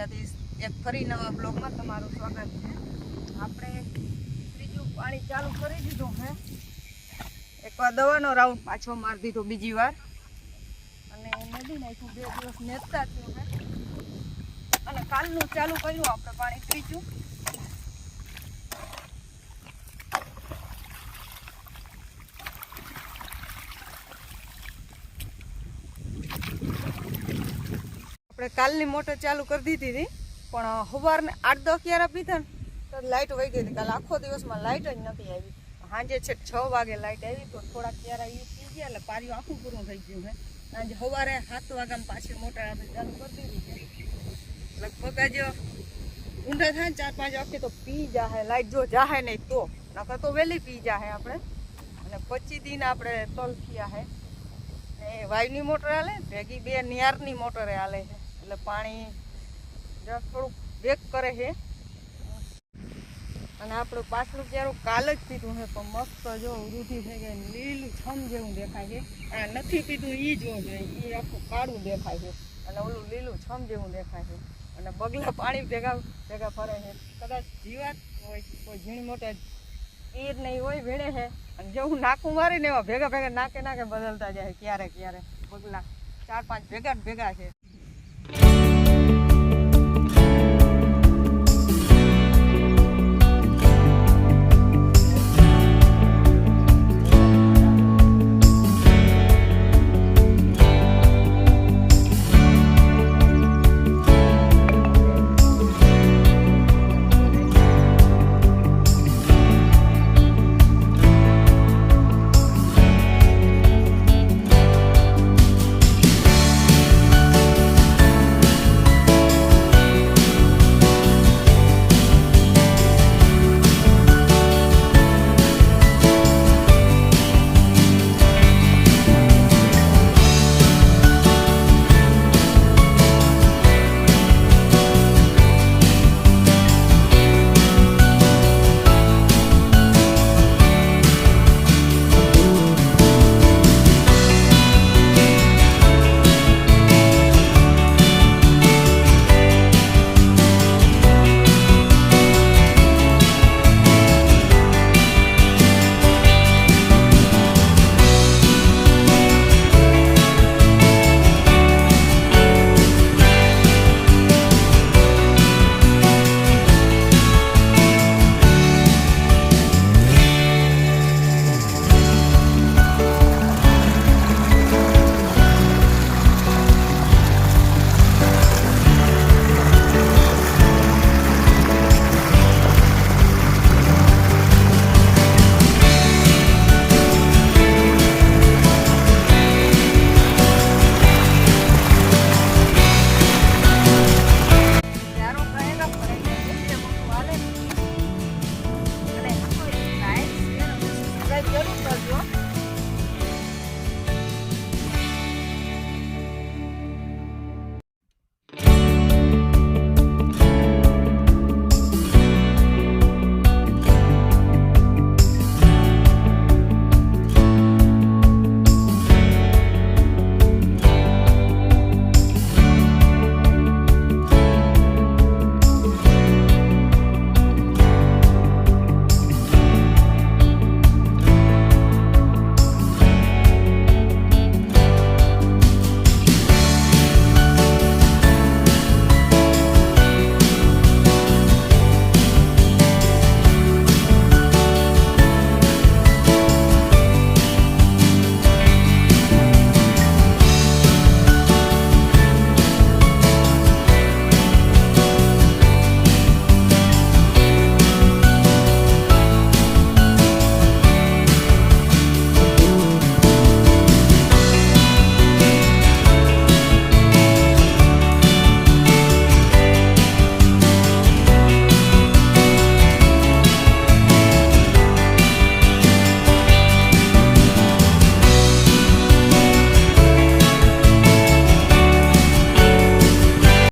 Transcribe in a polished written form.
દ્વારકાધીશ એક ફરી નવા બ્લોગમાં તમારું સ્વાગત છે। આપણે ત્રીજું પાણી ચાલુ કરી દીધું છે। એકવાર દવાનો રાઉન્ડ પાછો મારી દીધો બીજી વાર અને નદી નાખ્યું 2 દિવસ નેતા થયું છે અને કાલનું ચાલુ કર્યું આપણે પાણી ત્રીજું। આપણે કાલની મોટર ચાલુ કરી દીધી હતી પણ સવારને 8-10 ક્યારા પીધા ને તો લાઇટ વહી ગઈ હતી। કાલે આખો દિવસમાં લાઇટ જ નથી આવી। સાંજે છેક 6 વાગે લાઇટ આવી તો થોડાક ક્યારા એ પી ગયા એટલે પારીઓ આખું પૂરું થઈ ગયું છે। આજે સવારે 7 વાગ્યામાં પાછી મોટર આપણે ચાલુ કરી દીધી છે। લગભગ આજે ઊંડા થાય ને 4-5 વખતે તો પી જાહે લાઇટ, જો જાહે નહીં તો નકર તો વહેલી પી જાહે આપણે। અને 25 દિન આપણે તલ થયા છે ને વાયુની મોટર હાલે ભેગી 2 નિયારની મોટરે હાલે છે એટલે પાણી જરાક થોડુંક બેક કરે છે। અને આપણું પાછલું ક્યારું કાલ જ પીધું છે પણ મસ્ત જો વૃદ્ધિ થઈ ગઈ, લીલું છમ જેવું દેખાય છે। આ નથી પીધું એ જો જોઈએ, એ આખું કાળું દેખાય છે અને ઓલું લીલું છમ જેવું દેખાય છે અને બગલા પાણી ભેગા ભેગા ફરે છે। કદાચ જીવાત હોય, કોઈ ઝીણી મોટા ઈર નહીં હોય ભીણે છે અને જેવું નાકું મારીને એવા ભેગા ભેગા નાકે નાકે બદલતા જાય ક્યારે ક્યારે બગલા 4-5 ભેગા જ ભેગા છે।